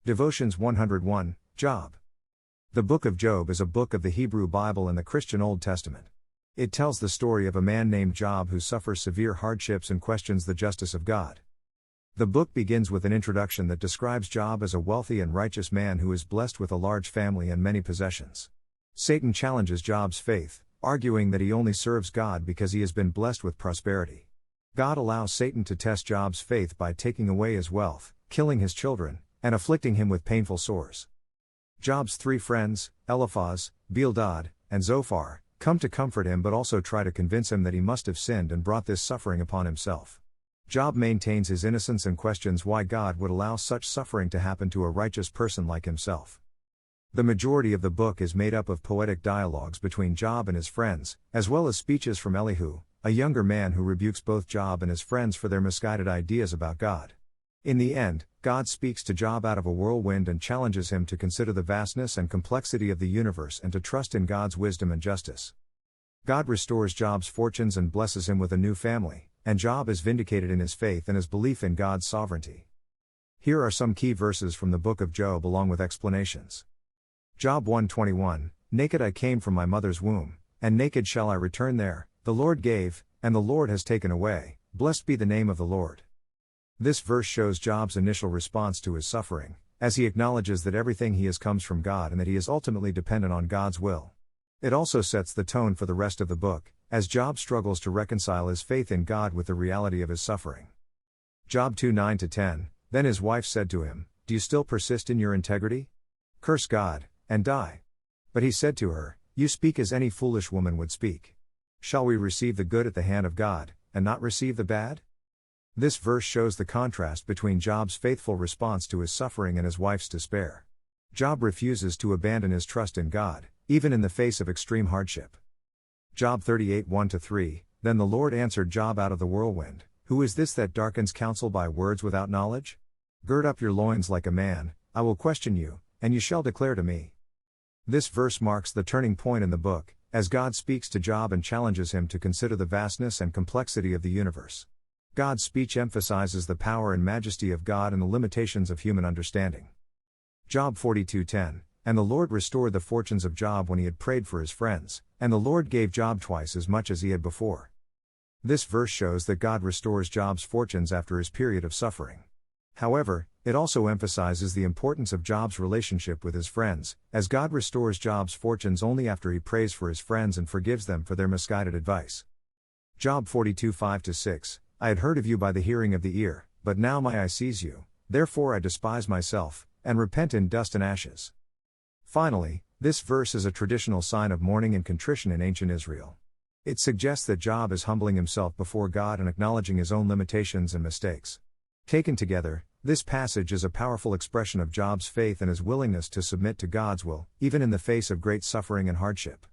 Devotions 101, Job. The Book of Job is a book of the Hebrew Bible and the Christian Old Testament. It tells the story of a man named Job who suffers severe hardships and questions the justice of God. The book begins with an introduction that describes Job as a wealthy and righteous man who is blessed with a large family and many possessions. Satan challenges Job's faith, arguing that he only serves God because he has been blessed with prosperity. God allows Satan to test Job's faith by taking away his wealth, killing his children, and afflicting him with painful sores. Job's three friends, Eliphaz, Bildad, and Zophar, come to comfort him but also try to convince him that he must have sinned and brought this suffering upon himself. Job maintains his innocence and questions why God would allow such suffering to happen to a righteous person like himself. The majority of the book is made up of poetic dialogues between Job and his friends, as well as speeches from Elihu, a younger man who rebukes both Job and his friends for their misguided ideas about God. In the end, God speaks to Job out of a whirlwind and challenges him to consider the vastness and complexity of the universe and to trust in God's wisdom and justice. God restores Job's fortunes and blesses him with a new family, and Job is vindicated in his faith and his belief in God's sovereignty. Here are some key verses from the book of Job along with explanations. Job 1:21, Naked I came from my mother's womb, and naked shall I return there. The Lord gave, and the Lord has taken away, blessed be the name of the Lord. This verse shows Job's initial response to his suffering, as he acknowledges that everything he has comes from God and that he is ultimately dependent on God's will. It also sets the tone for the rest of the book, as Job struggles to reconcile his faith in God with the reality of his suffering. Job 2:9-10, Then his wife said to him, Do you still persist in your integrity? Curse God, and die. But he said to her, You speak as any foolish woman would speak. Shall we receive the good at the hand of God, and not receive the bad? This verse shows the contrast between Job's faithful response to his suffering and his wife's despair. Job refuses to abandon his trust in God, even in the face of extreme hardship. Job 38:1-3, Then the Lord answered Job out of the whirlwind, Who is this that darkens counsel by words without knowledge? Gird up your loins like a man, I will question you, and you shall declare to me. This verse marks the turning point in the book, as God speaks to Job and challenges him to consider the vastness and complexity of the universe. God's speech emphasizes the power and majesty of God and the limitations of human understanding. Job 42:10, And the Lord restored the fortunes of Job when he had prayed for his friends, and the Lord gave Job twice as much as he had before. This verse shows that God restores Job's fortunes after his period of suffering. However, it also emphasizes the importance of Job's relationship with his friends, as God restores Job's fortunes only after he prays for his friends and forgives them for their misguided advice. Job 42:5-6, I had heard of you by the hearing of the ear, but now my eye sees you, therefore I despise myself, and repent in dust and ashes. Finally, this verse is a traditional sign of mourning and contrition in ancient Israel. It suggests that Job is humbling himself before God and acknowledging his own limitations and mistakes. Taken together, this passage is a powerful expression of Job's faith and his willingness to submit to God's will, even in the face of great suffering and hardship.